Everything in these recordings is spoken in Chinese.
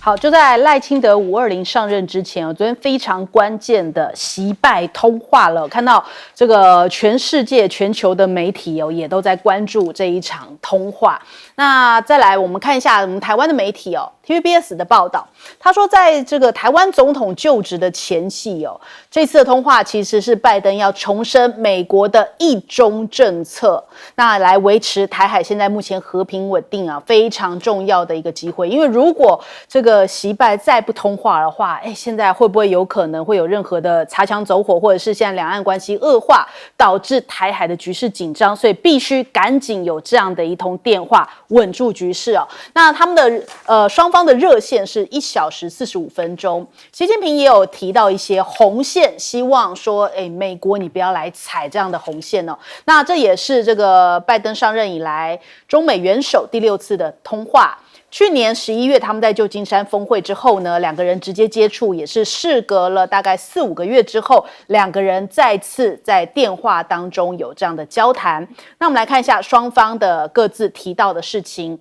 好，就在赖清德520上任之前，昨天非常关键的习拜通话了。看到这个全世界、全球的媒体也都在关注这一场通话。那再来，我们看一下我们台湾的媒体TVBS 的报道，他说，在这个台湾总统就职的前夕这次的通话其实是拜登要重申美国的一中政策，那来维持台海现在目前和平稳定非常重要的一个机会。因为如果这个习拜再不通话的话，现在会不会有可能会有任何的擦枪走火，或者是现在两岸关系恶化，导致台海的局势紧张？所以必须赶紧有这样的一通电话稳住局势那他们的双方的热线是1小时45分钟。习近平也有提到一些红线，希望说美国你不要来踩这样的红线那这也是这个拜登上任以来中美元首第6次的通话。去年11月他们在旧金山峰会之后呢，两个人直接接触，也是事隔了大概4-5个月之后，两个人再次在电话当中有这样的交谈。那我们来看一下双方的各自提到的事情。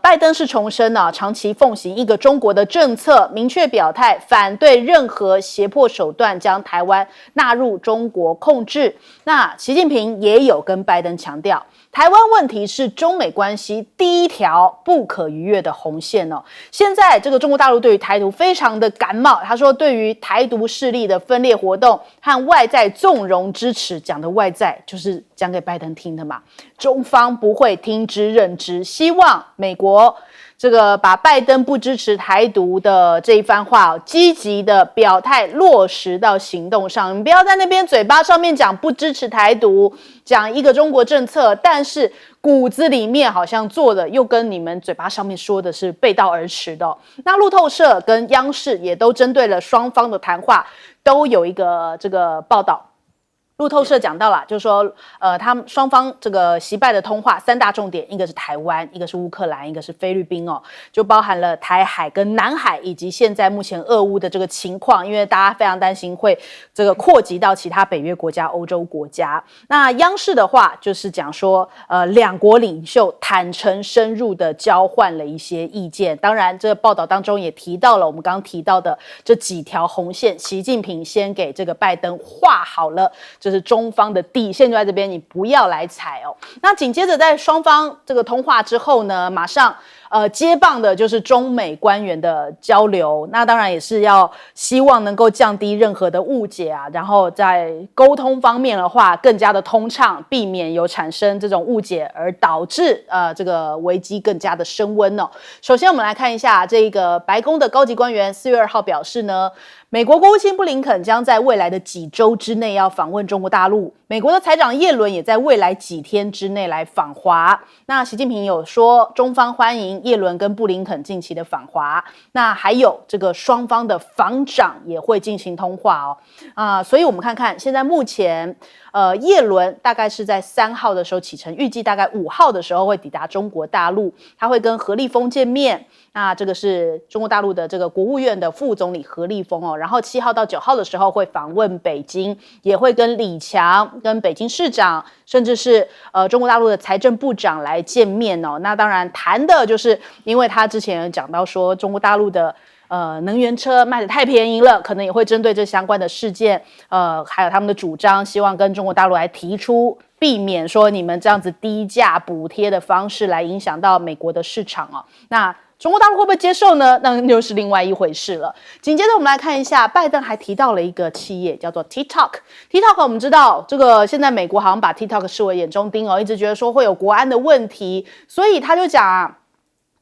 拜登是重申长期奉行一个中国的政策，明确表态反对任何胁迫手段将台湾纳入中国控制。那习近平也有跟拜登强调，台湾问题是中美关系第一条不可逾越的红线现在这个中国大陆对于台独非常的感冒，他说对于台独势力的分裂活动和外在纵容支持，讲的外在就是讲给拜登听的嘛，中方不会听之任之，希望美国这个把拜登不支持台独的这一番话积极的表态落实到行动上。你不要在那边嘴巴上面讲不支持台独，讲一个中国政策，但是骨子里面好像做的又跟你们嘴巴上面说的是背道而驰的那路透社跟央视也都针对了双方的谈话都有一个这个报道。路透社讲到了，就是说，他们双方这个习拜的通话3大重点，一个是台湾，一个是乌克兰，一个是菲律宾就包含了台海跟南海，以及现在目前俄乌的这个情况，因为大家非常担心会这个扩及到其他北约国家、欧洲国家。那央视的话就是讲说，两国领袖坦诚深入的交换了一些意见。当然，这个报道当中也提到了我们刚刚提到的这几条红线，习近平先给这个拜登画好了。就是中方的底线就在这边，你不要来踩那紧接着在双方这个通话之后呢，马上接棒的就是中美官员的交流。那当然也是要希望能够降低任何的误解然后在沟通方面的话更加的通畅，避免有产生这种误解而导致这个危机更加的升温首先我们来看一下这个白宫的高级官员4月2号表示呢，美国国务卿布林肯将在未来的几周之内要访问中国大陆，美国的财长耶伦也在未来几天之内来访华。那习近平有说，中方欢迎耶伦跟布林肯近期的访华，那还有这个双方的防长也会进行通话所以我们看看现在目前耶伦大概是在3号的时候启程，预计大概5号的时候会抵达中国大陆，他会跟何立峰见面。那这个是中国大陆的这个国务院的副总理何立峰然后7号到9号的时候会访问北京，也会跟李强、跟北京市长，甚至是中国大陆的财政部长来见面那当然谈的就是因为他之前讲到说中国大陆的能源车卖得太便宜了，可能也会针对这相关的事件还有他们的主张，希望跟中国大陆来提出避免说你们这样子低价补贴的方式来影响到美国的市场那中国大陆会不会接受呢？那又是另外一回事了。紧接着我们来看一下，拜登还提到了一个企业叫做 TikTok。TikTok 我们知道，这个现在美国好像把 TikTok 视为眼中钉一直觉得说会有国安的问题，所以他就讲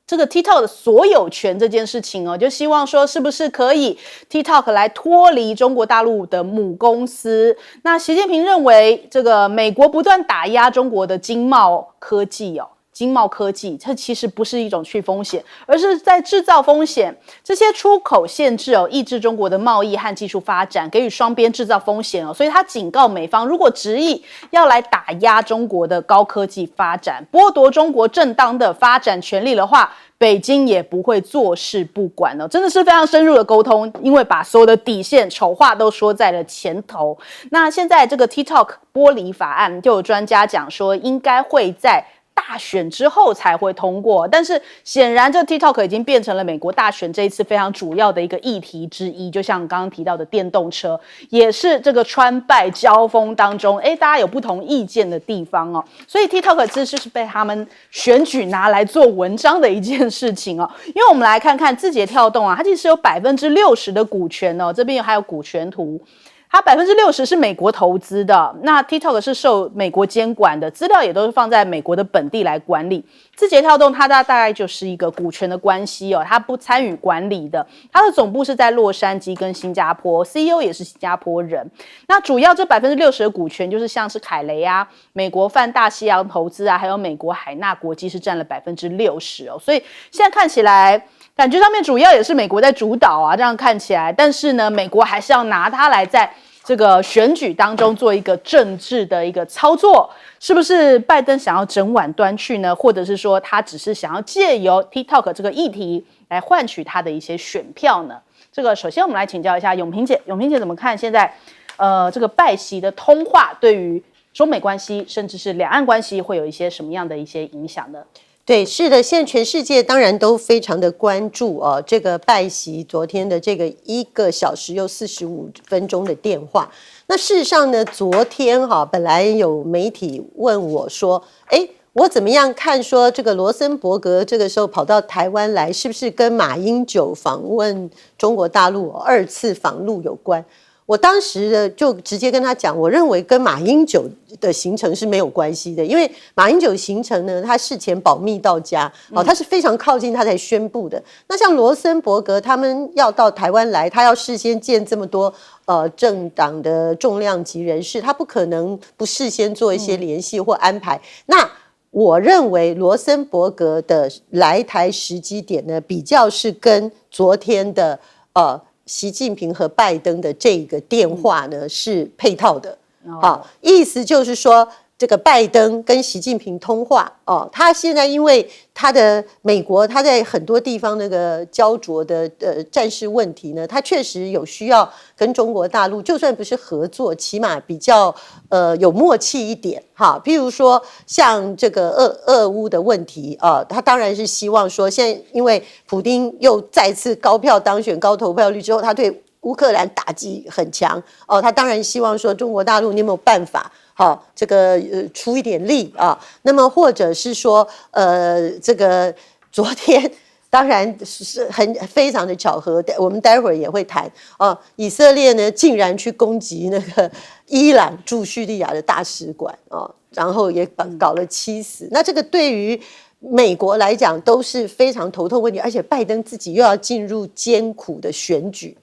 这个 TikTok 的所有权这件事情就希望说是不是可以 TikTok 来脱离中国大陆的母公司。那习近平认为，这个美国不断打压中国的经贸科技经贸科技，这其实不是一种去风险，而是在制造风险。这些出口限制抑制中国的贸易和技术发展，给予双边制造风险所以他警告美方，如果执意要来打压中国的高科技发展，剥夺中国正当的发展权利的话，北京也不会坐视不管真的是非常深入的沟通，因为把所有的底线丑话都说在了前头。那现在这个 TikTok 剥离法案，就有专家讲说，应该会在大大选之后才会通过。但是显然，这 TikTok 已经变成了美国大选这一次非常主要的一个议题之一。就像刚刚提到的电动车，也是这个川拜交锋当中，大家有不同意见的地方哦。所以 TikTok 这是被他们选举拿来做文章的一件事情哦。因为我们来看看字节跳动啊，它其实有60%的股权哦，这边还有股权图。它60%是美国投资的，那 TikTok 是受美国监管的，资料也都是放在美国的本地来管理。字节跳动它大概就是一个股权的关系哦，它不参与管理的。它的总部是在洛杉矶跟新加坡 ，CEO 也是新加坡人。那主要这60%的股权就是像是凯雷啊、美国泛大西洋投资啊，还有美国海纳国际是占了60%哦。所以现在看起来，感觉上面主要也是美国在主导啊，这样看起来。但是呢，美国还是要拿它来在这个选举当中做一个政治的一个操作，是不是拜登想要整碗端去呢？或者是说他只是想要借由 TikTok 这个议题来换取他的一些选票呢？这个首先我们来请教一下永平姐，永平姐怎么看现在这个拜习的通话对于中美关系甚至是两岸关系会有一些什么样的一些影响呢？对，是的，现在全世界当然都非常的关注哦，这个拜习昨天的这个1个小时又45分钟的电话。那事实上呢，昨天本来有媒体问我说，我怎么样看说这个罗森伯格这个时候跑到台湾来，是不是跟马英九访问中国大陆2次访陆有关？我当时呢就直接跟他讲，我认为跟马英九的行程是没有关系的，因为马英九行程呢，他事前保密到家，他是非常靠近他才宣布的。那像罗森伯格他们要到台湾来，他要事先见这么多政党的重量级人士，他不可能不事先做一些联系或安排。那我认为罗森伯格的来台时机点呢，比较是跟昨天的习近平和拜登的这个电话呢是配套的，意思就是说，这个拜登跟习近平通话他现在因为他的美国他在很多地方那个焦灼的战事问题呢，他确实有需要跟中国大陆，就算不是合作，起码比较有默契一点譬如说像这个俄乌的问题他当然是希望说，现在因为普丁又再次高票当选，高投票率之后，他对乌克兰打击很强他当然希望说中国大陆你有没有办法这个出一点力那么或者是说这个昨天当然是非常的巧合，我们待会儿也会谈以色列呢竟然去攻击那个伊朗驻叙利亚的大使馆然后也搞了7死。那这个对于美国来讲都是非常头痛问题，而且拜登自己又要进入艰苦的选举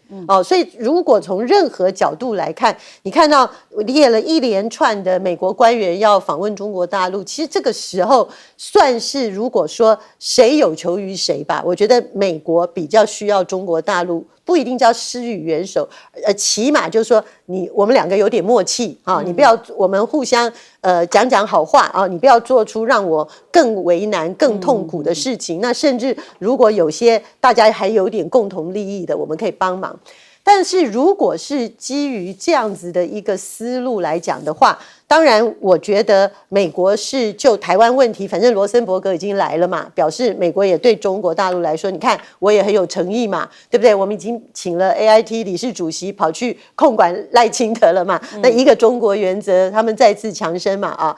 所以如果从任何角度来看，你看到列了一连串的美国官员要访问中国大陆，其实这个时候算是如果说谁有求于谁吧，我觉得美国比较需要中国大陆，不一定叫施予援手，起码就是说我们两个有点默契你不要我们互相讲讲好话你不要做出让我更为难更痛苦的事情那甚至如果有些大家还有点共同利益的，我们可以帮忙。但是如果是基于这样子的一个思路来讲的话，当然我觉得美国是就台湾问题，反正罗森伯格已经来了嘛，表示美国也对中国大陆来说，你看我也很有诚意嘛，对不对？我们已经请了 AIT 理事主席跑去控管赖清德了嘛，那一个中国原则他们再次强申嘛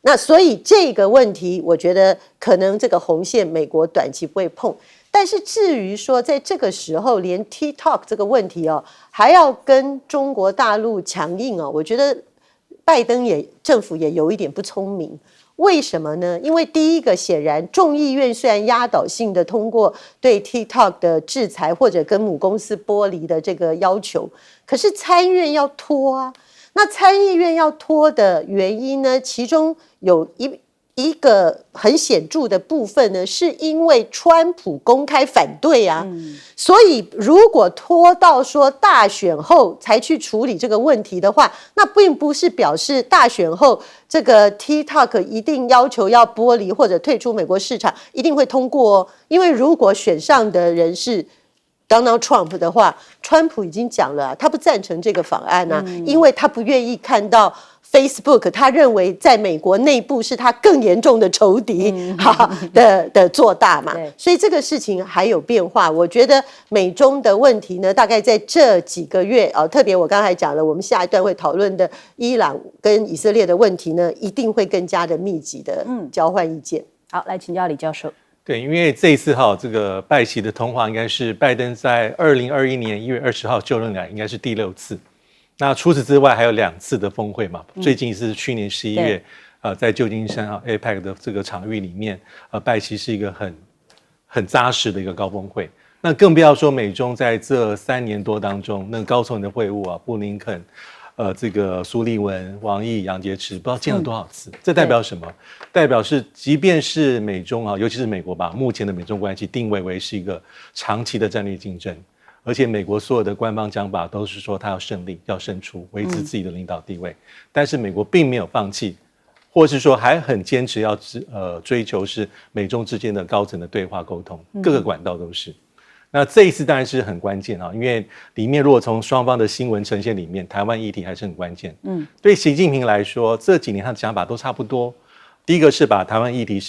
那所以这个问题我觉得可能这个红线美国短期不会碰。但是至于说在这个时候连 TikTok 这个问题还要跟中国大陆强硬我觉得拜登政府也有一点不聪明。为什么呢？因为第一个，显然众议院虽然压倒性的通过对 TikTok 的制裁或者跟母公司剥离的这个要求，可是参院要拖那参议院要拖的原因呢，其中有一个很显著的部分呢，是因为川普公开反对所以如果拖到说大选后才去处理这个问题的话，那并不是表示大选后这个 TikTok 一定要求要剥离或者退出美国市场一定会通过因为如果选上的人是Donald Trump 的话，川普已经讲了他不赞成这个法案因为他不愿意看到 Facebook 他认为在美国内部是他更严重的仇敌的做大嘛，所以这个事情还有变化。我觉得美中的问题呢，大概在这几个月特别我刚才讲了，我们下一段会讨论的伊朗跟以色列的问题呢，一定会更加的密集的交换意见。好，来请教李教授。对，因为这一次这个拜习的通话应该是拜登在2021年1月20号就任来，应该是第6次。那除此之外还有2次的峰会嘛，最近是去年11月，在旧金山APEC 的这个场域里面，拜习是一个很扎实的一个高峰会。那更不要说美中在这3年多当中，那高层的会晤布林肯、这个苏利文、王毅、杨洁篪，不知道见了多少次。这代表什么？代表是，即便是美中尤其是美国吧，目前的美中关系定位为是一个长期的战略竞争。而且美国所有的官方讲法都是说他要胜利、要胜出、维持自己的领导地位，但是美国并没有放弃，或是说还很坚持要追求是美中之间的高层的对话沟通，各个管道都是。那这一次当然是很关键因为里面如果从双方的新闻呈现里面，台湾议题还是很关键。对习近平来说，这几年他的讲法都差不多。第一个是把台湾议题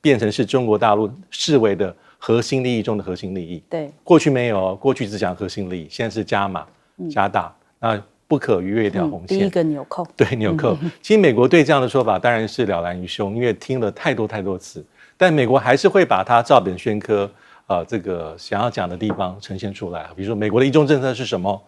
变成是中国大陆视为的核心利益中的核心利益。对，过去没有，过去只讲核心利益，现在是加码、加大，那不可逾越一条红线。第一个纽扣，对，纽扣。其实美国对这样的说法当然是了然于胸，因为听了太多次，但美国还是会把它照本宣科，这个想要讲的地方呈现出来。比如说美国的一中政策是什么？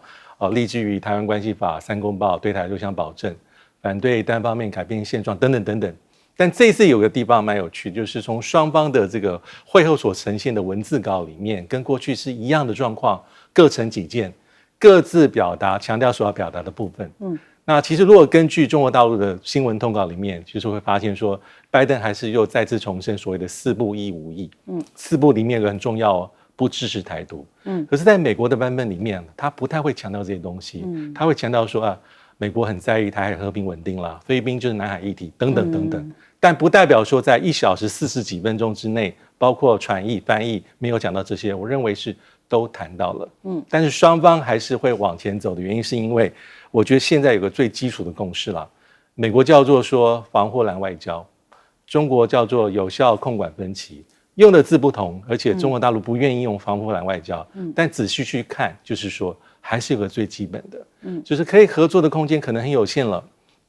立基于台湾关系法、3公报、对台6项保证，反对单方面改变现状等等。但这次有个地方蛮有趣，就是从双方的这个会后所呈现的文字稿里面，跟过去是一样的状况，各呈己见，各自表达强调所要表达的部分。那其实如果根据中国大陆的新闻通稿里面，就是会发现说，拜登还是又再次重申所谓的4不1无意。4不里面有个很重要不支持台独。可是在美国的版本里面，他不太会强调这些东西，他会强调说美国很在意台海和平稳定啦，菲律宾就是南海议题等等。但不代表说在1小时40几分钟之内，包括传译、翻译没有讲到这些，我认为是都谈到了。但是双方还是会往前走的原因，是因为我觉得现在有个最基础的共识啦，美国叫做说防护栏外交，中国叫做有效控管分歧，用的字不同，而且中国大陆不愿意用防护栏外交，但仔细去看，就是说还是有个最基本的，就是可以合作的空间可能很有限了。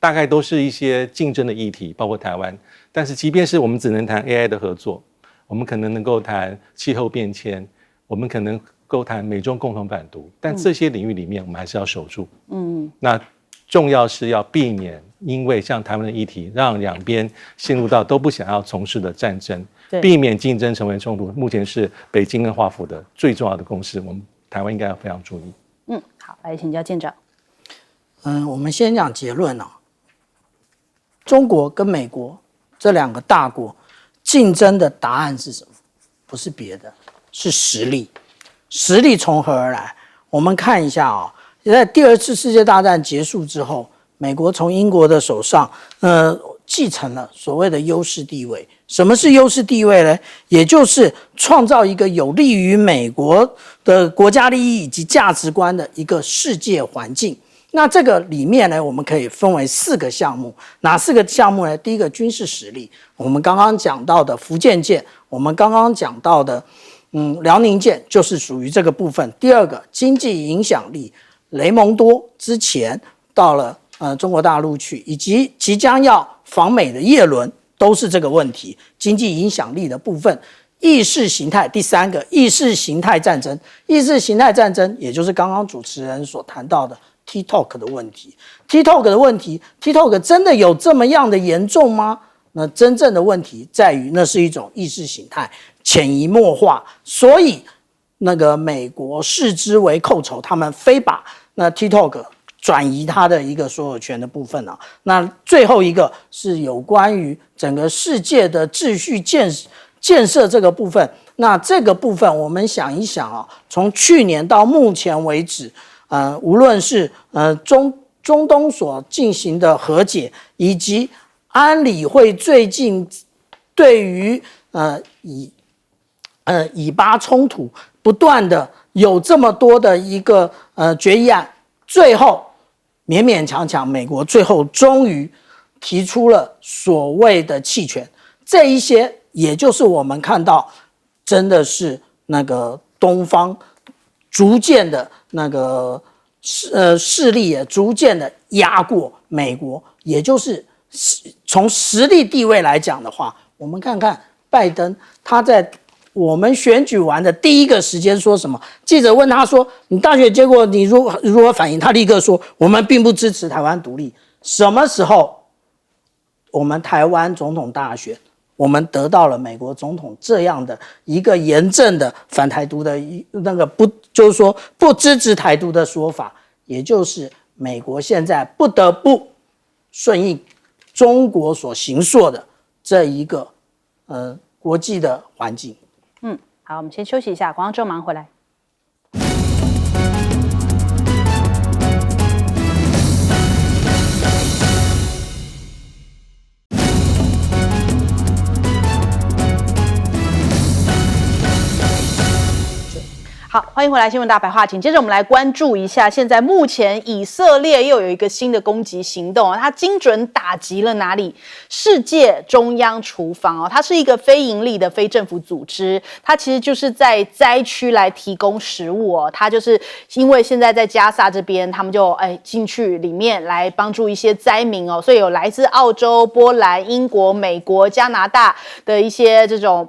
大概都是一些竞争的议题，包括台湾。但是即便是我们只能谈 AI 的合作，我们可能能够谈气候变迁，我们可能够谈美中共同反独，但这些领域里面我们还是要守住。那重要是要避免因为像台湾的议题，让两边陷入到都不想要从事的战争，避免竞争成为冲突。目前是北京跟华府的最重要的共识，我们台湾应该要非常注意。好，来请教舰长。我们先讲结论中国跟美国这2个大国竞争的答案是什么？不是别的，是实力。实力从何而来？我们看一下在第2次世界大战结束之后，美国从英国的手上继承了所谓的优势地位。什么是优势地位呢？也就是创造一个有利于美国的国家利益以及价值观的一个世界环境。那这个里面呢，我们可以分为4个项目。哪4个项目呢？第一个军事实力，我们刚刚讲到的福建舰，我们刚刚讲到的辽宁舰就是属于这个部分。第2个经济影响力，雷蒙多之前到了中国大陆去，以及即将要访美的叶伦，都是这个问题，经济影响力的部分。意识形态，第3个意识形态战争，意识形态战争也就是刚刚主持人所谈到的TikTok 的问题。TikTok 真的有这么样的严重吗？那真正的问题在于，那是一种意识形态潜移默化，所以那个美国视之为寇仇，他们非把那 TikTok 转移它的一个所有权的部分那最后一个是有关于整个世界的秩序建设这个部分。那这个部分我们想一想从去年到目前为止，无论是中东所进行的和解，以及安理会最近对于以巴冲突不断的有这么多的一个决议案，最后勉勉强强，美国最后终于提出了所谓的弃权，这一些也就是我们看到，真的是那个东方逐渐的那个势力也逐渐的压过美国，也就是从实力地位来讲的话，我们看看拜登他在我们选举完的第一个时间说什么？记者问他说：“你大选结果你如何反应？”他立刻说：“我们并不支持台湾独立。”什么时候我们台湾总统大选，我们得到了美国总统这样的一个严正的反台独的那个就是说不支持台独的说法，也就是美国现在不得不顺应中国所形塑的这一个国际的环境。好，我们先休息一下，广告之后马上回来。好，欢迎回来，新闻大白话。紧接着我们来关注一下，现在目前以色列又有一个新的攻击行动它精准打击了哪里？世界中央厨房它是一个非营利的非政府组织，它其实就是在灾区来提供食物它就是因为现在在加萨这边，他们就进去里面来帮助一些灾民所以有来自澳洲、波兰、英国、美国、加拿大的一些这种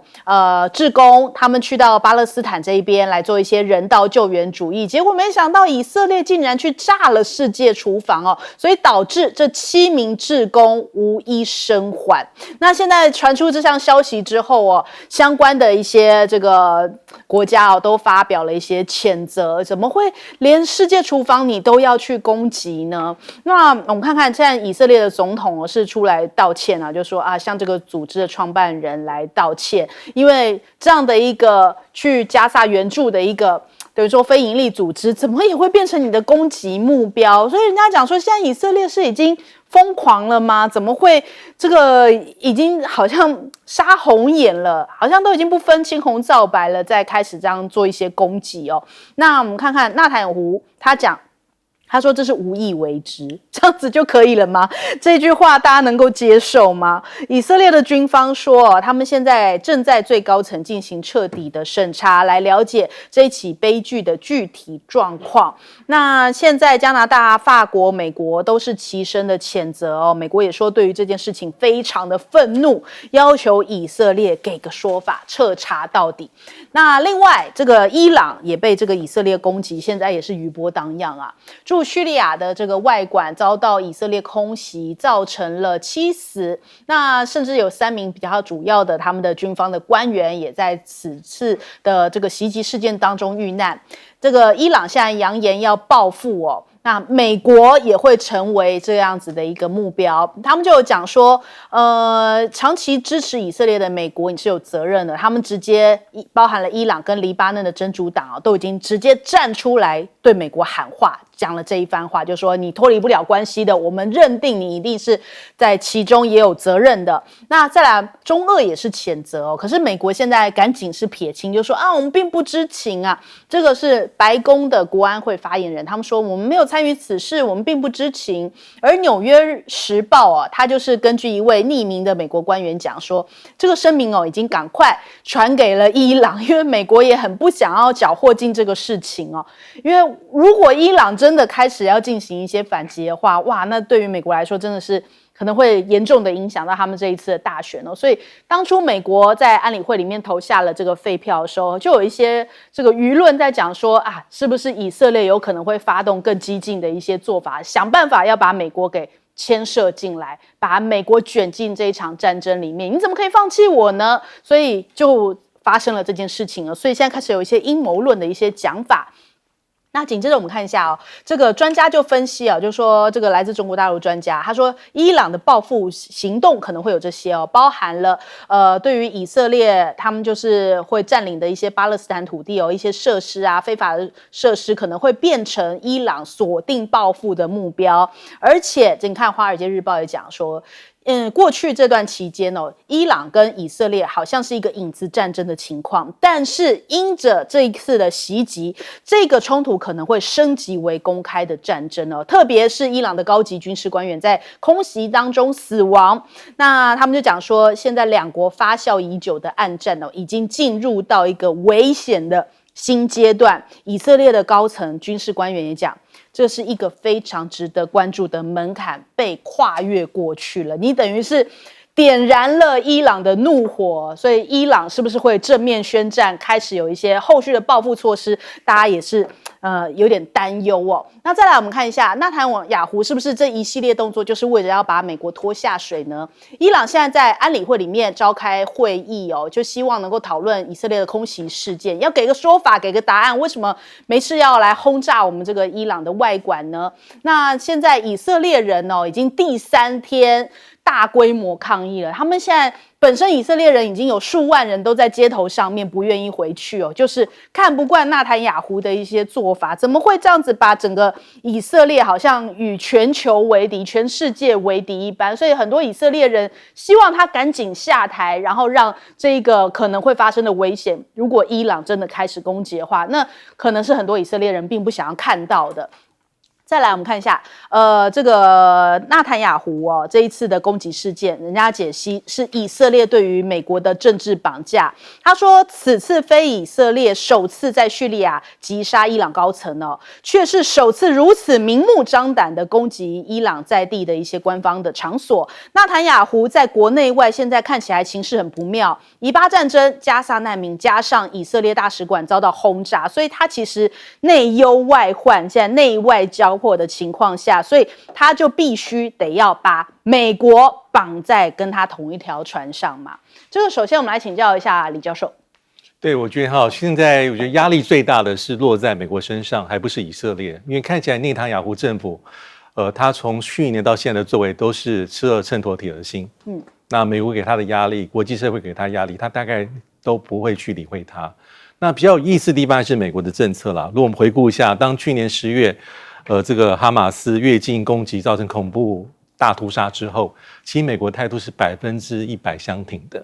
志工，他们去到巴勒斯坦这一边来做一些人道救援主义，结果没想到以色列竟然去炸了世界厨房所以导致这7名志工无一生还。那现在传出这项消息之后相关的一些这个国家都发表了一些谴责，怎么会连世界厨房你都要去攻击呢？那我们看看现在以色列的总统是出来道歉就说向这个组织的创办人来道歉，因为这样的一个去加萨援助的一个等于说非营利组织，怎么也会变成你的攻击目标？所以人家讲说，现在以色列是已经疯狂了吗？怎么会这个已经好像杀红眼了，好像都已经不分青红皂白了，再开始这样做一些攻击那我们看看纳坦雅胡他说这是无意为之，这样子就可以了吗？这句话大家能够接受吗？以色列的军方说他们现在正在最高层进行彻底的审查，来了解这一起悲剧的具体状况。那现在加拿大、法国、美国都是齐声的谴责美国也说对于这件事情非常的愤怒，要求以色列给个说法，彻查到底。那另外这个伊朗也被这个以色列攻击，现在也是余波荡漾驻叙利亚的这个外馆遭到以色列空袭，造成了7死，那甚至有3名比较主要的他们的军方的官员也在此次的这个袭击事件当中遇难。这个伊朗现在扬言要报复那美国也会成为这样子的一个目标，他们就有讲说，长期支持以色列的美国你是有责任的，他们直接包含了伊朗跟黎巴嫩的真主党都已经直接站出来对美国喊话，讲了这一番话，就说你脱离不了关系的，我们认定你一定是在其中也有责任的。那再来，中俄也是谴责可是美国现在赶紧是撇清，就说我们并不知情这个是白宫的国安会发言人，他们说我们没有参与此事，我们并不知情。而纽约时报他就是根据一位匿名的美国官员讲说，这个声明已经赶快传给了伊朗，因为美国也很不想要搅和进这个事情因为如果伊朗真的开始要进行一些反击的话，哇，那对于美国来说真的是可能会严重的影响到他们这一次的大选所以当初美国在安理会里面投下了这个废票的时候，就有一些这个舆论在讲说是不是以色列有可能会发动更激进的一些做法，想办法要把美国给牵涉进来，把美国卷进这一场战争里面，你怎么可以放弃我呢？所以就发生了这件事情所以现在开始有一些阴谋论的一些讲法。那紧接着我们看一下这个专家就分析就说这个来自中国大陆专家，他说伊朗的报复行动可能会有这些包含了对于以色列他们就是会占领的一些巴勒斯坦土地一些设施非法的设施可能会变成伊朗锁定报复的目标。而且你看华尔街日报也讲说，过去这段期间伊朗跟以色列好像是一个影子战争的情况，但是因着这一次的袭击，这个冲突可能会升级为公开的战争特别是伊朗的高级军事官员在空袭当中死亡，那他们就讲说，现在两国发酵已久的暗战已经进入到一个危险的新阶段。以色列的高层军事官员也讲，这是一个非常值得关注的门槛被跨越过去了，你等于是点燃了伊朗的怒火，所以伊朗是不是会正面宣战，开始有一些后续的报复措施，大家也是有点担忧那再来我们看一下纳坦雅胡是不是这一系列动作就是为了要把美国拖下水呢？伊朗现在在安理会里面召开会议就希望能够讨论以色列的空袭事件，要给个说法，给个答案，为什么没事要来轰炸我们这个伊朗的外管呢？那现在以色列人已经第3天大规模抗议了，他们现在本身以色列人已经有数万人都在街头上面不愿意回去就是看不惯纳坦雅胡的一些做法，怎么会这样子把整个以色列好像与全球为敌、全世界为敌一般，所以很多以色列人希望他赶紧下台，然后让这个可能会发生的危险，如果伊朗真的开始攻击的话，那可能是很多以色列人并不想要看到的。再来我们看一下这个纳坦雅胡这一次的攻击事件，人家解析是以色列对于美国的政治绑架。他说此次非以色列首次在叙利亚击杀伊朗高层却是首次如此明目张胆的攻击伊朗在地的一些官方的场所。纳坦雅胡在国内外现在看起来情势很不妙，以巴战争、加萨难民加上以色列大使馆遭到轰炸，所以他其实内忧外患，现在内外交迫的情况下，所以他就必须得要把美国绑在跟他同一条船上嘛。这个首先我们来请教一下李教授。对，我觉得现在我觉得压力最大的是落在美国身上，还不是以色列，因为看起来内塔尼亚胡政府他从去年到现在的作为都是吃了秤砣铁了心。那美国给他的压力，国际社会给他压力，他大概都不会去理会他。那比较有意思的地方是美国的政策啦。如果我们回顾一下，当去年10月这个哈马斯越境攻击造成恐怖大屠杀之后，其实美国态度是100%相挺的，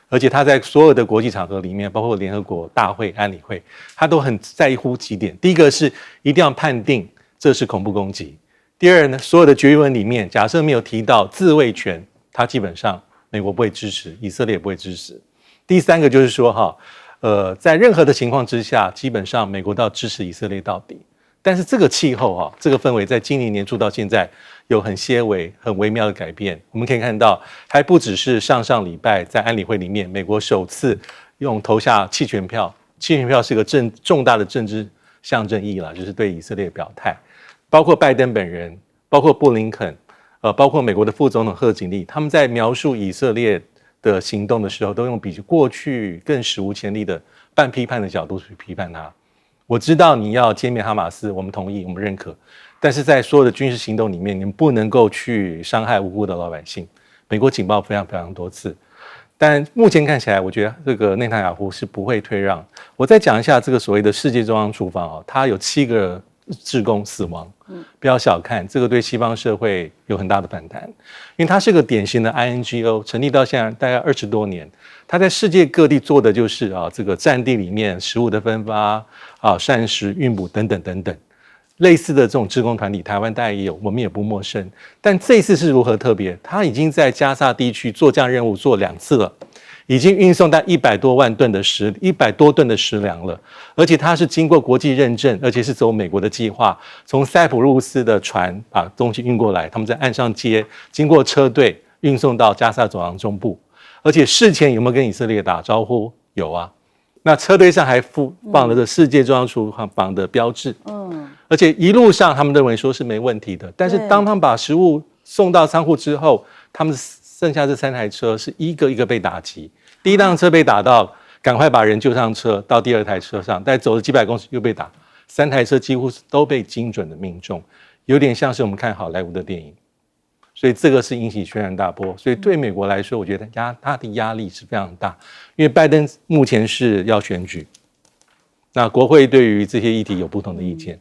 而且他在所有的国际场合里面，包括联合国大会、安理会，他都很在乎几点。第一个是一定要判定这是恐怖攻击。第二呢，所有的决议文里面，假设没有提到自卫权，他基本上美国不会支持，以色列也不会支持。第三个就是说在任何的情况之下，基本上美国都要支持以色列到底。但是这个气候这个氛围在今年年初到现在有很些微、很微妙的改变。我们可以看到，还不只是上礼拜在安理会里面，美国首次用投下弃权票，弃权票是个重大的政治象征意义啦，就是对以色列表态。包括拜登本人，包括布林肯，包括美国的副总统贺锦丽，他们在描述以色列的行动的时候，都用比过去更史无前例的半批判的角度去批判他。我知道你要歼灭哈马斯，我们同意，我们认可，但是在所有的军事行动里面，你们不能够去伤害无辜的老百姓。美国警报非常多次，但目前看起来，我觉得这个内塔尼亚胡是不会退让。我再讲一下这个所谓的世界中央厨房它有7个志工死亡，不要小看这个，对西方社会有很大的反弹，因为它是个典型的 INGO， 成立到现在大概20多年，它在世界各地做的就是这个战地里面食物的分发膳食运补等等，类似的这种志工团体，台湾大概也有，我们也不陌生。但这一次是如何特别？它已经在加沙地区做这样任务做2次了。已经运送到100多吨的食粮了，而且它是经过国际认证，而且是走美国的计划，从塞浦路斯的船把东西运过来，他们在岸上接，经过车队运送到加沙走廊中部，而且事前有没有跟以色列打招呼？有啊，那车队上还放了这世界中央厨房的标志，而且一路上他们认为说是没问题的，但是当他们把食物送到仓库之后，他们剩下这3台车是一个一个被打击。第一辆车被打到，赶快把人救上车，到第2台车上，但走了几百公尺又被打，3台车几乎都被精准的命中，有点像是我们看好莱坞的电影。所以这个是引起轩然大波。所以对美国来说，我觉得他的压力是非常大，因为拜登目前是要选举，那国会对于这些议题有不同的意见，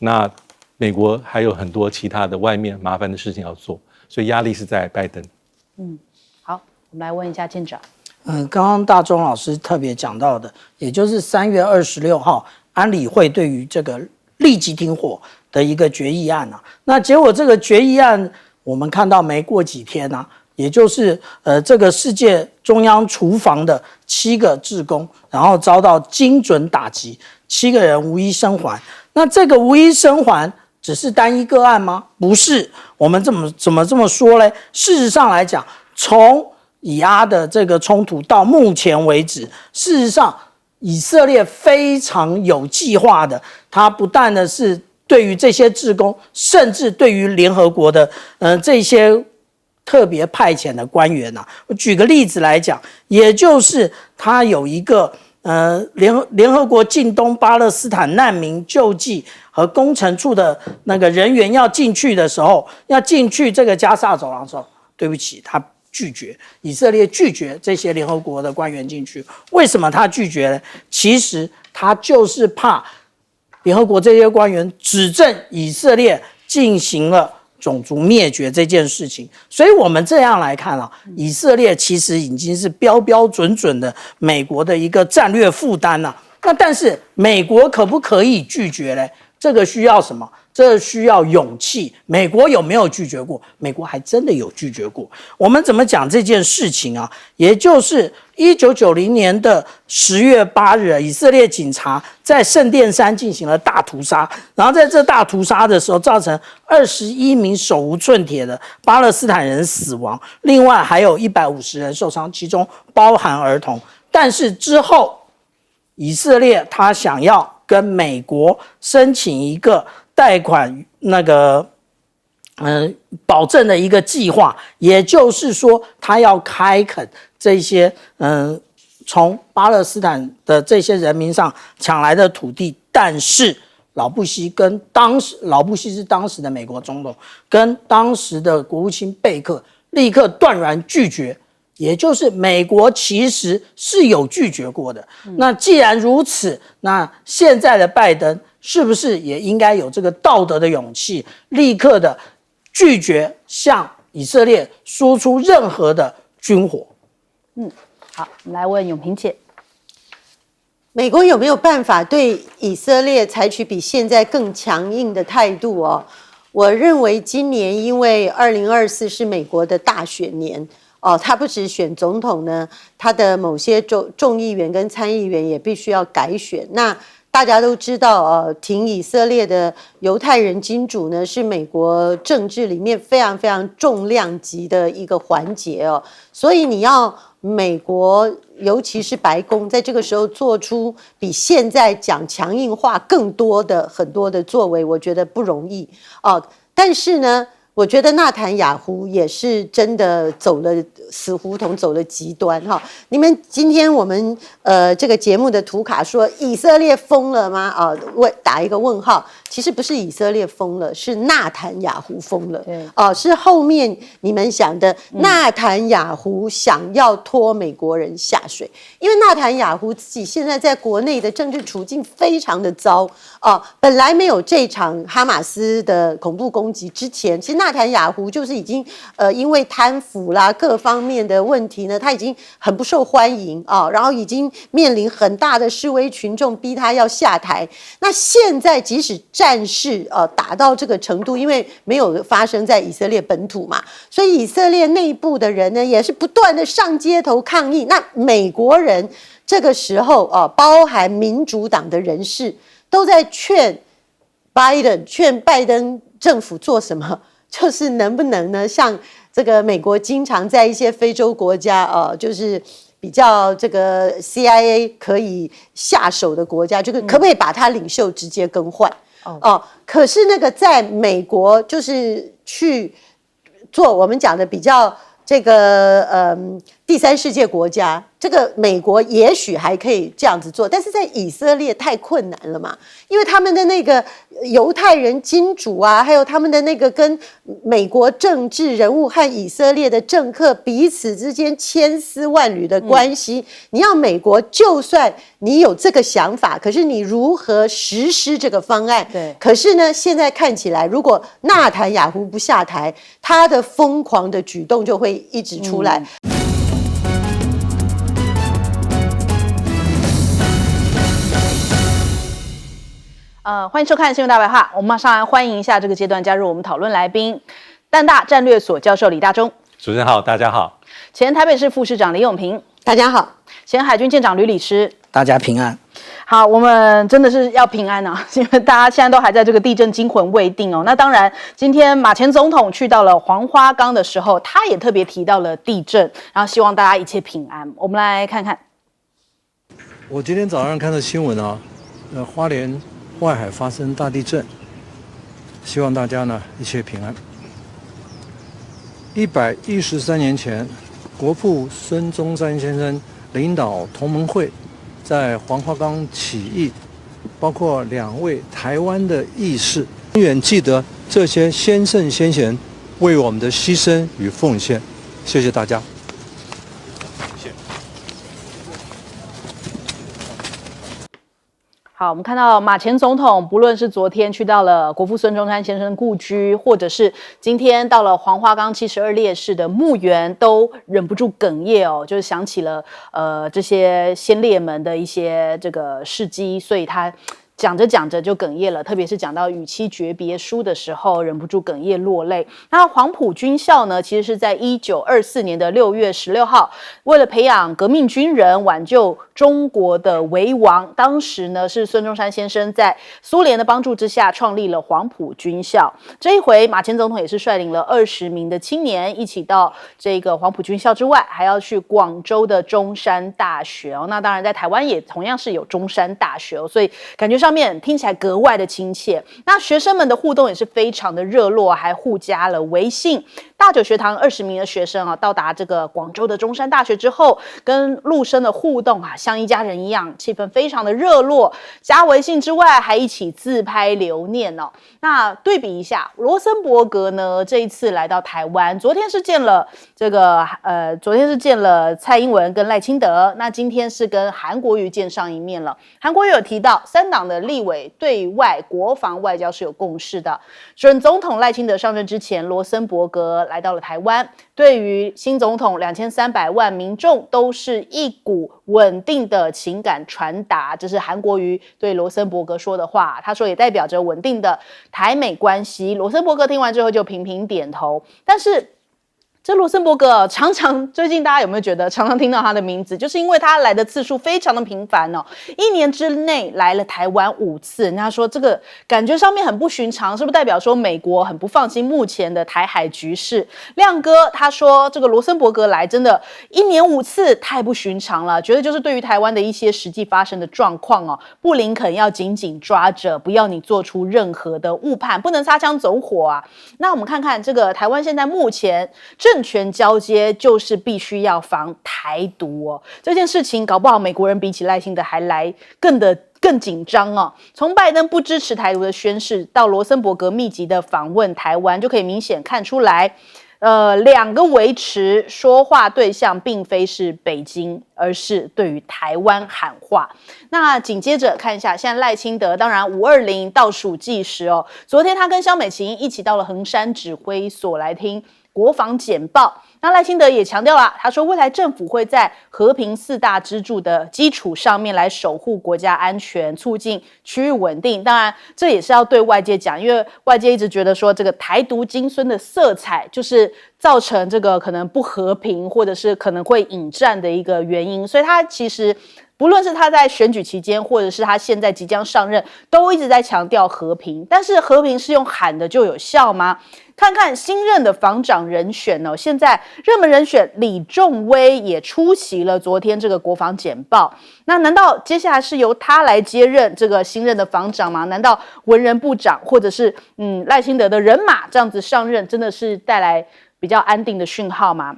那美国还有很多其他的外面麻烦的事情要做，所以压力是在拜登。好，我们来问一下舰长。刚刚大钟老师特别讲到的，也就是3月26号安理会对于这个立即停火的一个决议案啊。那结果这个决议案，我们看到没过几天啊，也就是这个世界中央厨房的7个志工，然后遭到精准打击，7个人无一生还。那这个无一生还只是单一个案吗？不是，我们怎么这么说呢？事实上来讲，从以阿的这个冲突到目前为止，事实上以色列非常有计划的，它不但的是对于这些志工，甚至对于联合国的这些特别派遣的官员啊，我举个例子来讲，也就是它有一个联合国近东巴勒斯坦难民救济和工程处的那个人员要进去的时候，要进去这个加萨走廊的时候，对不起，他拒绝，以色列拒绝这些联合国的官员进去。为什么他拒绝呢？其实他就是怕联合国这些官员指证以色列进行了种族灭绝这件事情。所以我们这样来看啊，以色列其实已经是标标准准的美国的一个战略负担了。那但是美国可不可以拒绝呢？这个需要什么？这需要勇气。美国有没有拒绝过？美国还真的有拒绝过。我们怎么讲这件事情啊？也就是1990年的10月8日，以色列警察在圣殿山进行了大屠杀，然后在这大屠杀的时候，造成21名手无寸铁的巴勒斯坦人死亡，另外还有150人受伤，其中包含儿童。但是之后，以色列他想要跟美国申请一个贷款保证的一个计划，也就是说，他要开垦这些从巴勒斯坦的这些人民上抢来的土地，但是老布希是当时的美国总统，跟当时的国务卿贝克立刻断然拒绝。也就是美国其实是有拒绝过的。那既然如此，那现在的拜登是不是也应该有这个道德的勇气，立刻的拒绝向以色列输出任何的军火？好，我们来问永平姐。美国有没有办法对以色列采取比现在更强硬的态度哦？我认为今年因为2024是美国的大选年。他不只选总统呢，他的某些众议员跟参议员也必须要改选。那大家都知道，挺以色列的犹太人金主呢，是美国政治里面非常非常重量级的一个环节哦。所以你要美国，尤其是白宫，在这个时候做出比现在讲强硬话更多的很多的作为，我觉得不容易哦。但是呢，我觉得纳坦雅胡也是真的走了死胡同，走了极端哈。你们今天我们这个节目的图卡说以色列疯了吗？打一个问号。其实不是以色列疯了，是纳坦雅胡疯了。是后面你们想的纳坦雅胡想要拖美国人下水，因为纳坦雅胡自己现在在国内的政治处境非常的糟本来没有这场哈马斯的恐怖攻击之前，其实纳坦雅胡就是已经因为贪腐啦各方面的问题呢，他已经很不受欢迎然后已经面临很大的示威群众逼他要下台。那现在即使战事打到这个程度，因为没有发生在以色列本土嘛，所以以色列内部的人呢也是不断的上街头抗议。那美国人这个时候包含民主党的人士都在劝拜登政府做什么，就是能不能呢，像这个美国经常在一些非洲国家就是比较这个 CIA 可以下手的国家，就是可不可以把他领袖直接更换？可是那个在美国就是去做我们讲的比较这个第三世界国家这个美国也许还可以这样子做，但是在以色列太困难了嘛，因为他们的那个犹太人金主啊，还有他们的那个跟美国政治人物和以色列的政客彼此之间千丝万缕的关系，你要美国就算你有这个想法，可是你如何实施这个方案？对，可是呢，现在看起来，如果纳坦雅胡不下台，他的疯狂的举动就会一直出来。欢迎收看新闻大白话，我们马上来欢迎一下这个阶段加入我们讨论来宾，淡大战略所教授李大中，主持人好，大家好。前台北市副市长李永平，大家好。前海军舰长吕礼师，大家平安。好，我们真的是要平安啊，因为大家现在都还在这个地震惊魂未定哦。那当然，今天马前总统去到了黄花岗的时候，他也特别提到了地震，然后希望大家一切平安。我们来看看，我今天早上看到新闻啊，花莲外海发生大地震，希望大家呢一切平安。113年前，国父孙中山先生领导同盟会在黄花岗起义，包括2位台湾的义士，永远记得这些先圣先贤为我们的牺牲与奉献。谢谢大家。好，我们看到马前总统，不论是昨天去到了国父孙中山先生故居，或者是今天到了黄花岗72烈士的墓园，都忍不住哽咽哦，就是想起了这些先烈们的一些这个事迹，所以他讲着讲着就哽咽了，特别是讲到与妻诀别书的时候，忍不住哽咽落泪。那黄埔军校呢，其实是在1924年的6月16号，为了培养革命军人，挽救中国的危亡，当时呢是孙中山先生在苏联的帮助之下创立了黄埔军校。这一回，马前总统也是率领了20名的青年一起到这个黄埔军校之外，还要去广州的中山大学哦。那当然，在台湾也同样是有中山大学哦，所以感觉上面听起来格外的亲切。那学生们的互动也是非常的热络，还互加了微信。大九学堂20名的学生啊，到达这个广州的中山大学之后，跟陆生的互动啊，像一家人一样，气氛非常的热络。加微信之外，还一起自拍留念哦。那对比一下，罗森伯格呢，这一次来到台湾，昨天是见了蔡英文跟赖清德，那今天是跟韩国瑜见上一面了。韩国瑜有提到3党的立委对外国防外交是有共识的。准总统赖清德上任之前，罗森伯格来到了台湾，对于新总统2300万民众都是一股稳定的情感传达，这是韩国瑜对罗森伯格说的话。他说也代表着稳定的台美关系。罗森伯格听完之后就频频点头，但是这罗森伯格常常最近大家有没有觉得常常听到他的名字，就是因为他来的次数非常的频繁哦，1年之内来了台湾5次。人家说这个感觉上面很不寻常，是不是代表说美国很不放心目前的台海局势？亮哥他说这个罗森伯格来真的1年5次太不寻常了，觉得就是对于台湾的一些实际发生的状况哦，布林肯要紧紧抓着，不要你做出任何的误判，不能擦枪走火啊。那我们看看这个台湾现在目前政权交接就是必须要防台独哦，这件事情搞不好美国人比起赖清德还来更紧张哦。从拜登不支持台独的宣示到罗森伯格密集的访问台湾，就可以明显看出来2个维持说话对象并非是北京，而是对于台湾喊话。那紧接着看一下，现在赖清德当然520倒数计时哦，昨天他跟萧美琴一起到了衡山指挥所来听国防简报。那赖清德也强调了，他说未来政府会在和平4大支柱的基础上面来守护国家安全，促进区域稳定。当然这也是要对外界讲，因为外界一直觉得说这个台独金孙的色彩就是造成这个可能不和平或者是可能会引战的一个原因，所以他其实不论是他在选举期间，或者是他现在即将上任，都一直在强调和平。但是和平是用喊的就有效吗？看看新任的防长人选哦，现在热门人选李仲威也出席了昨天这个国防简报。那难道接下来是由他来接任这个新任的防长吗？难道文人部长或者是赖清德的人马这样子上任，真的是带来比较安定的讯号吗？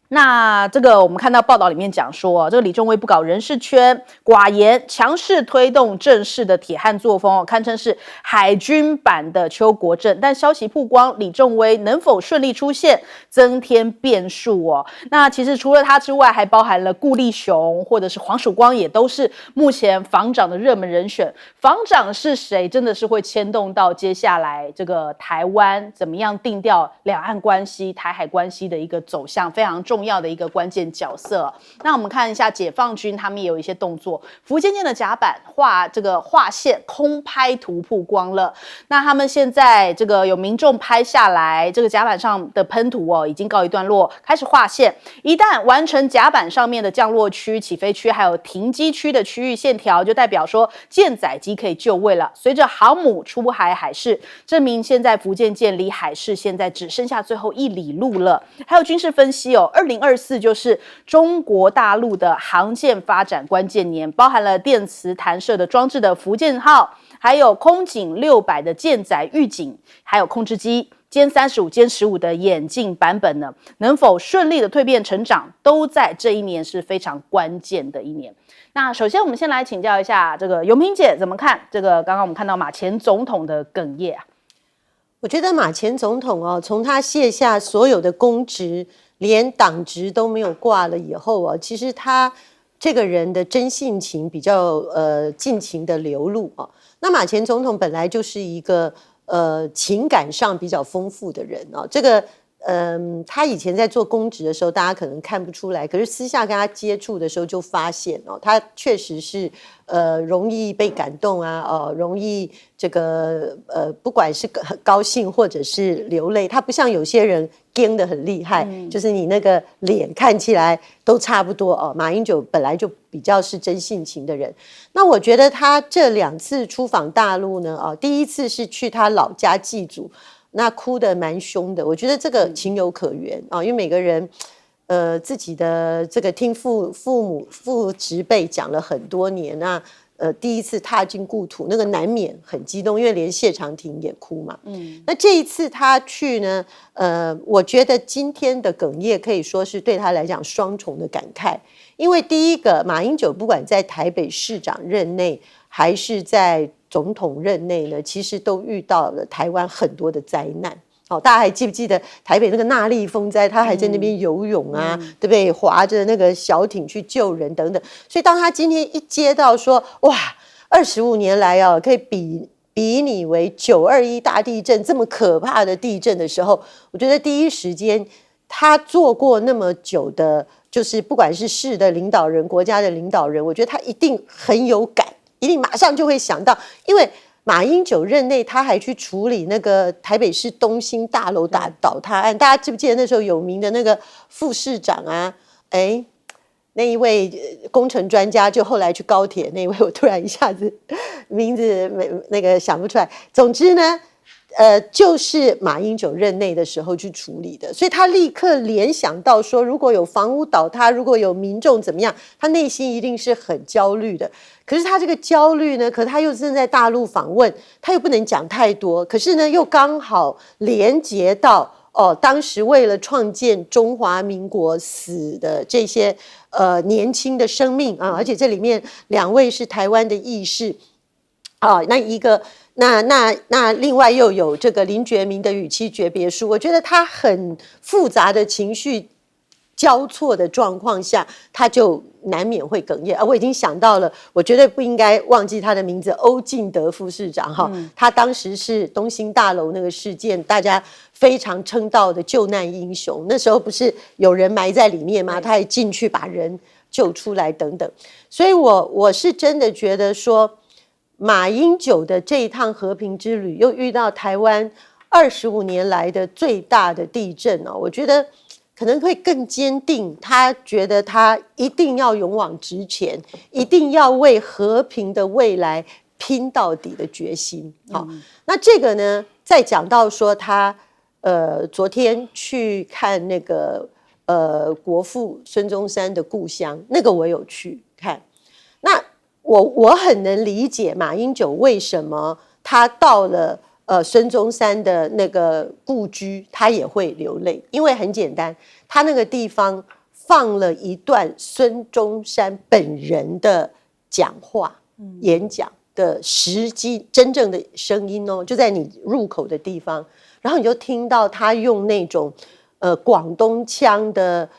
那这个我们看到报道里面讲说，这个李仲威不搞人事圈，寡言，强势推动正式的铁汉作风，堪称是海军版的邱国正。但消息曝光，李仲威能否顺利出现，增添变数哦。那其实除了他之外，还包含了顾立雄或者是黄曙光，也都是目前防长的热门人选。防长是谁，真的是会牵动到接下来这个台湾怎么样定调两岸关系、台海关系的一个走向，非常重要的一个关键角色。那我们看一下解放军，他们也有一些动作。福建舰的甲板划线空拍图曝光了。那他们现在这个有民众拍下来，这个甲板上的喷涂哦，已经告一段落，开始划线。一旦完成甲板上面的降落区、起飞区还有停机区的区域线条，就代表说舰载机可以就位了。随着航母出海海试，证明现在福建舰离海试现在只剩下最后1里路了。还有军事分析哦，2024就是中国大陆的航舰发展关键年，包含了电磁弹射的装置的福建号，还有空警600的舰载预警，还有控制机。歼35、歼15的演进版本呢，能否顺利的蜕变成长，都在这一年是非常关键的一年。那首先，我们先来请教一下这个永平姐怎么看这个刚刚我们看到马前总统的哽咽啊？我觉得马前总统哦，从他卸下所有的公职，连党职都没有挂了以后啊，其实他这个人的真性情比较尽情的流露啊。那马前总统本来就是一个情感上比较丰富的人啊，这个他以前在做公职的时候，大家可能看不出来，可是私下跟他接触的时候就发现哦，他确实是容易被感动啊，容易这个不管是很高兴或者是流泪，他不像有些人僵得很厉害，就是你那个脸看起来都差不多哦。马英九本来就比较是真性情的人，那我觉得他这2次出访大陆呢，第一次是去他老家祭祖。那哭得蛮凶的，我觉得这个情有可原啊，因为每个人，自己的这个听父母父执辈讲了很多年，那第一次踏进故土，那个难免很激动，因为连谢长廷也哭嘛。那这一次他去呢，我觉得今天的哽咽可以说是对他来讲双重的感慨，因为第一个，马英九不管在台北市长任内，还是在总统任内呢，其实都遇到了台湾很多的灾难。大家还记不记得台北那个纳莉风灾，他还在那边游泳啊，对不对？划着那个小艇去救人等等。所以当他今天一接到说，哇，25年来啊，可以比拟为921大地震这么可怕的地震的时候，我觉得第一时间他做过那么久的，就是不管是市的领导人、国家的领导人，我觉得他一定很有感。一定马上就会想到，因为马英九任内，他还去处理那个台北市东兴大楼倒塌案。大家记不记得那时候有名的那个副市长啊？那一位工程专家，就后来去高铁那一位，我突然一下子名字那个想不出来。总之呢，就是马英九任内的时候去处理的，所以他立刻联想到说，如果有房屋倒塌，如果有民众怎么样，他内心一定是很焦虑的。可是他这个焦虑呢，可他又正在大陆访问，他又不能讲太多，可是呢，又刚好连接到当时为了创建中华民国死的这些年轻的生命啊，而且这里面2位是台湾的义士啊，那一个。那另外又有这个林觉民的与妻诀别书，我觉得他很复杂的情绪交错的状况下，他就难免会哽咽。我已经想到了，我绝对不应该忘记他的名字，欧进德副市长哈，他当时是东兴大楼那个事件，大家非常称道的救难英雄。那时候不是有人埋在里面吗？他也进去把人救出来等等。所以我是真的觉得说，马英九的这一趟和平之旅，又遇到台湾25年来的最大的地震我觉得可能会更坚定，他觉得他一定要勇往直前，一定要为和平的未来拼到底的决心。那这个呢，再讲到说他昨天去看那个国父孙中山的故乡，那个我有去看。那我很能理解马英九为什么他到了孙中山的那个故居，他也会流泪，因为很简单，他那个地方放了一段孙中山本人的讲话、演讲的实际真正的声音哦，就在你入口的地方，然后你就听到他用那种广东腔的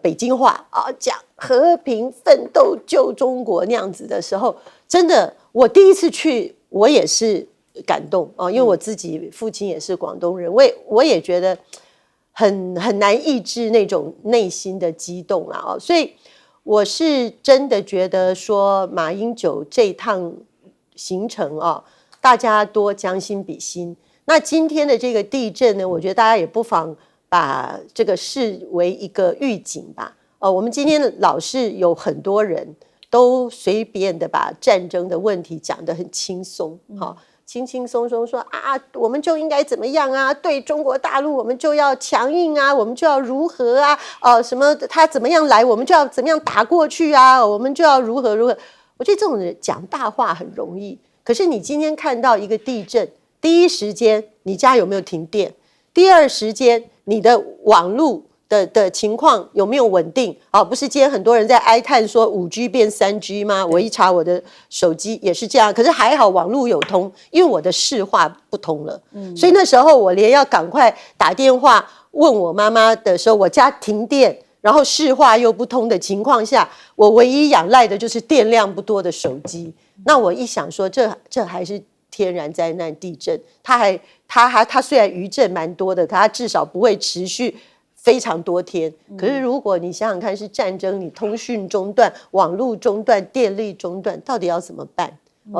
北京话啊讲和平奋斗救中国那样子的时候，真的，我第一次去，我也是感动哦，因为我自己父亲也是广东人，我也觉得很难抑制那种内心的激动啦哦，所以我是真的觉得说马英九这趟行程啊，大家多将心比心。那今天的这个地震呢，我觉得大家也不妨把这个视为一个预警吧。我们今天老是有很多人都随便的把战争的问题讲得很轻松，轻轻松松说啊，我们就应该怎么样啊？对中国大陆，我们就要强硬啊，我们就要如何啊？什么他怎么样来，我们就要怎么样打过去啊？我们就要如何如何？我觉得这种人讲大话很容易，可是你今天看到一个地震，第一时间你家有没有停电？第二时间你的网路的情况有没有稳定？不是今天很多人在哀叹说5G 变3G 吗？我一查我的手机也是这样，可是还好网路有通，因为我的市话不通了，所以那时候我连要赶快打电话问我妈妈的时候，我家停电，然后市话又不通的情况下，我唯一仰赖的就是电量不多的手机。那我一想说，这还是天然灾难地震，它虽然余震蛮多的，可它至少不会持续非常多天。可是如果你想想看，是战争，你通讯中断、网络中断、电力中断，到底要怎么办？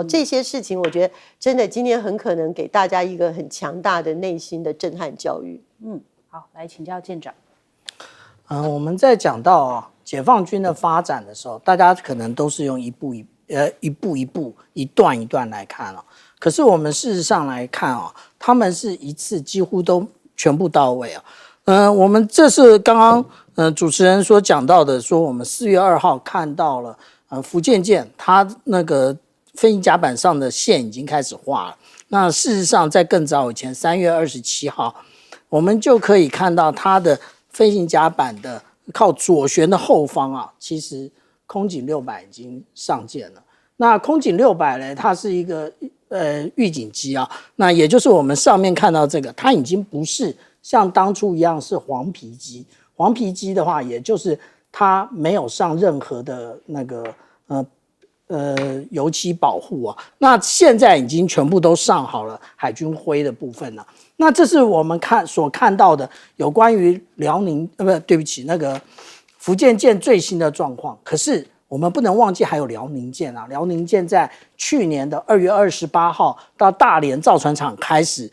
这些事情我觉得真的今天很可能给大家一个很强大的内心的震撼教育。好，来请教舰长。我们在讲到解放军的发展的时候，大家可能都是用一步一段一段来看了。可是我们事实上来看他们是一次几乎都全部到位我们这是刚刚主持人所讲到的，说我们4月2号看到了福建舰它那个飞行甲板上的线已经开始画了。那事实上在更早以前3月27号，我们就可以看到它的飞行甲板的靠左舷的后方其实空警600已经上舰了。那空警600呢，它是一个预警机那也就是我们上面看到这个，它已经不是像当初一样是黄皮机。黄皮机的话，也就是它没有上任何的那个油漆保护那现在已经全部都上好了海军灰的部分了。那这是我们所看到的有关于辽宁对不起，那个福建舰最新的状况。可是我们不能忘记还有辽宁舰辽宁舰在去年的2月28号到大连造船厂开始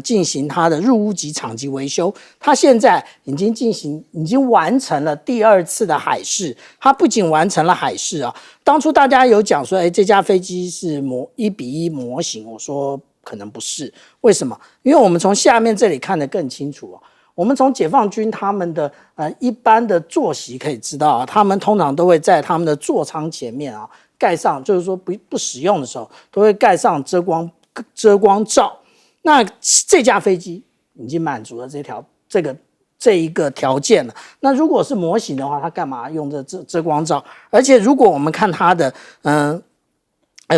进行它的入屋级厂级维修。它现在已经完成了第2次的海试。它不仅完成了海试当初大家有讲说这架飞机是1:1模型，我说可能不是。为什么？因为我们从下面这里看得更清楚我们从解放军他们的一般的坐席可以知道他们通常都会在他们的座舱前面盖上，就是说不使用的时候都会盖上遮光罩。那这架飞机已经满足了这一个条件了。那如果是模型的话，它干嘛用这遮光罩？而且如果我们看它的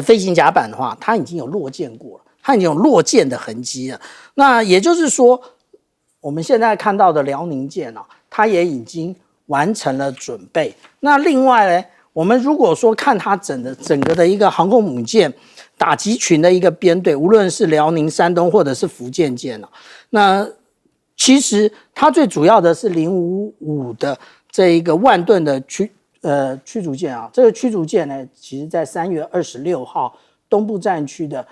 飞行甲板的话，它已经有落舰过了，它已经有落舰的痕迹了。那也就是说，我们现在看到的辽宁舰它也已经完成了准备。那另外呢，我们如果说看它整个的一个航空母舰打击群的一个编队，无论是辽宁、山东或者是福建舰那其实它最主要的是055的这一个万吨的驱逐舰这个驱逐舰呢，其实在3月26号东部战区的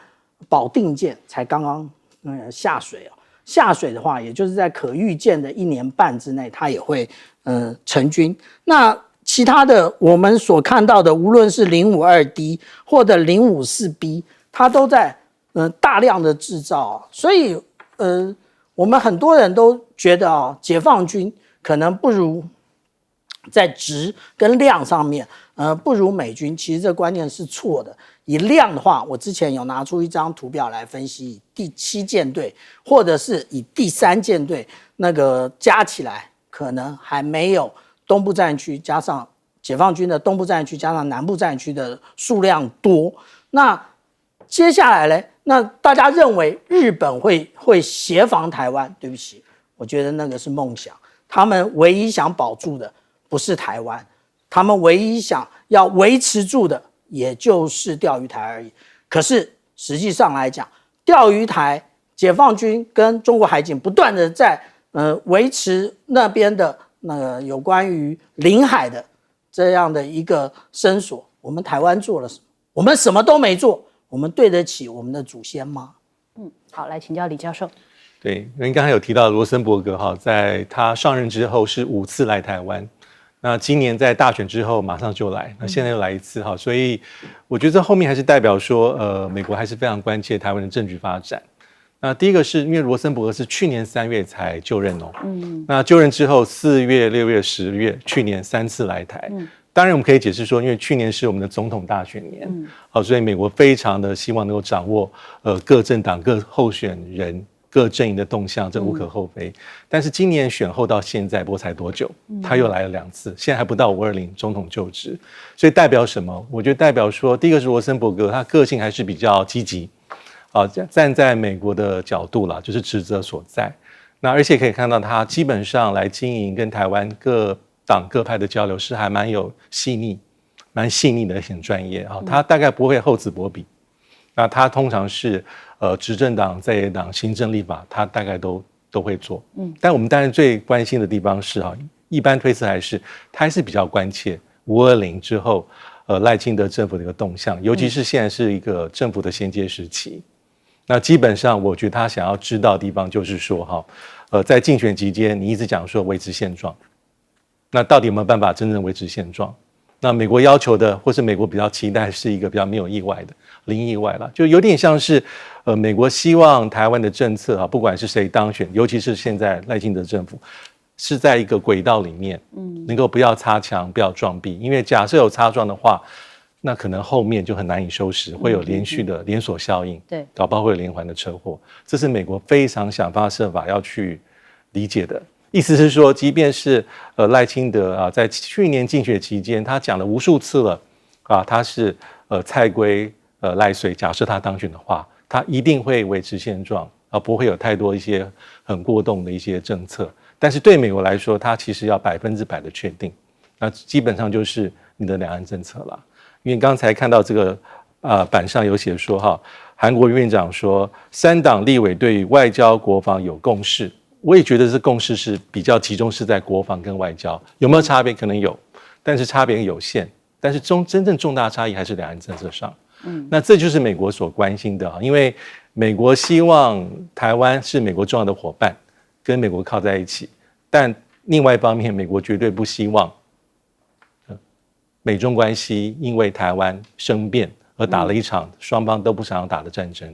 保定舰才刚刚下水下水的话，也就是在可预见的1年半之内，它也会成军。那其他的我们所看到的，无论是052D 或者054B，它都在大量的制造所以我们很多人都觉得解放军可能不如在质跟量上面，不如美军。其实这观念是错的。以量的话，我之前有拿出一张图表来分析，以第7舰队或者是以第3舰队那个加起来，可能还没有东部战区加上解放军的东部战区加上南部战区的数量多。那接下来呢？那大家认为日本会协防台湾？对不起，我觉得那个是梦想。他们唯一想保住的不是台湾，他们唯一想要维持住的也就是钓鱼台而已。可是实际上来讲，钓鱼台解放军跟中国海警不断的在维持那边的那个有关于领海的这样的一个伸索。我们台湾做了什么？我们什么都没做。我们对得起我们的祖先吗？好，来请教李教授。对，因为刚才有提到罗森伯格哈，在他上任之后是5次来台湾，那今年在大选之后马上就来，那现在又来一次哈，所以我觉得这后面还是代表说，美国还是非常关切台湾的政局发展。那第一个是因为罗森伯格是去年3月才就任哦，那就任之后4月、6月、10月，去年3次来台。当然，我们可以解释说，因为去年是我们的总统大选年，所以美国非常的希望能够掌握各政党、各候选人、各阵营的动向，这无可厚非。但是今年选后到现在，不过才多久，他又来了2次，现在还不到520总统就职，所以代表什么？我觉得代表说，第一个是罗森伯格，他个性还是比较积极，站在美国的角度啦，就是职责所在。那而且可以看到，他基本上来经营跟台湾各党各派的交流是还蛮细腻的，很专业啊。他大概不会厚此薄彼。那他通常是执政党、在野党、行政立法，他大概都会做。但我们当然最关心的地方是一般推测他还是比较关切520之后赖清德政府的一个动向，尤其是现在是一个政府的衔接时期。那基本上我觉得他想要知道的地方就是说在竞选期间你一直讲说维持现状。那到底有没有办法真正维持现状？那美国要求的，或是美国比较期待，是一个比较没有意外的，零意外了，就有点像是美国希望台湾的政策不管是谁当选，尤其是现在赖清德政府，是在一个轨道里面，能够不要擦墙，不要撞壁，因为假设有擦撞的话，那可能后面就很难以收拾，会有连续的连锁效应，对，搞不好会有连环的车祸，这是美国非常想方设法要去理解的。意思是说，即便是赖清德在去年竞选期间，他讲了无数次了他是蔡圭赖水，假设他当选的话，他一定会维持现状不会有太多一些很过动的一些政策。但是对美国来说，他其实要100%的确定，那基本上就是你的两岸政策了。因为刚才看到这个板上有写说韩国院长说3党立委对于外交国防有共识。我也觉得这共识是比较集中是在国防跟外交，有没有差别？可能有，但是差别有限。但是真正重大差异还是两岸政策上。那这就是美国所关心的因为美国希望台湾是美国重要的伙伴，跟美国靠在一起。但另外一方面，美国绝对不希望美中关系因为台湾生变而打了一场双方都不想要打的战争。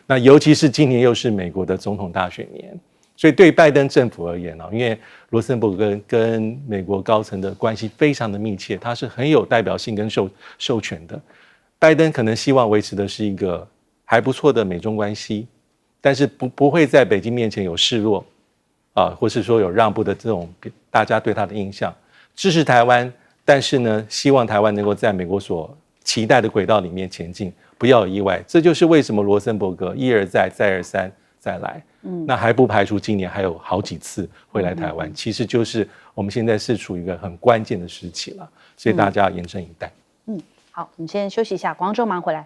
那尤其是今年又是美国的总统大选年。所以对拜登政府而言因为罗森伯格跟美国高层的关系非常的密切，他是很有代表性跟授权的。拜登可能希望维持的是一个还不错的美中关系，但是不会在北京面前有示弱或是说有让步的这种大家对他的印象，支持台湾，但是呢，希望台湾能够在美国所期待的轨道里面前进，不要有意外。这就是为什么罗森伯格一而再再而三再来。那还不排除今年还有好几次会来台湾，其实就是我们现在是处于一个很关键的时期了，所以大家要严阵以待。好，我们先休息一下，广州马上回来。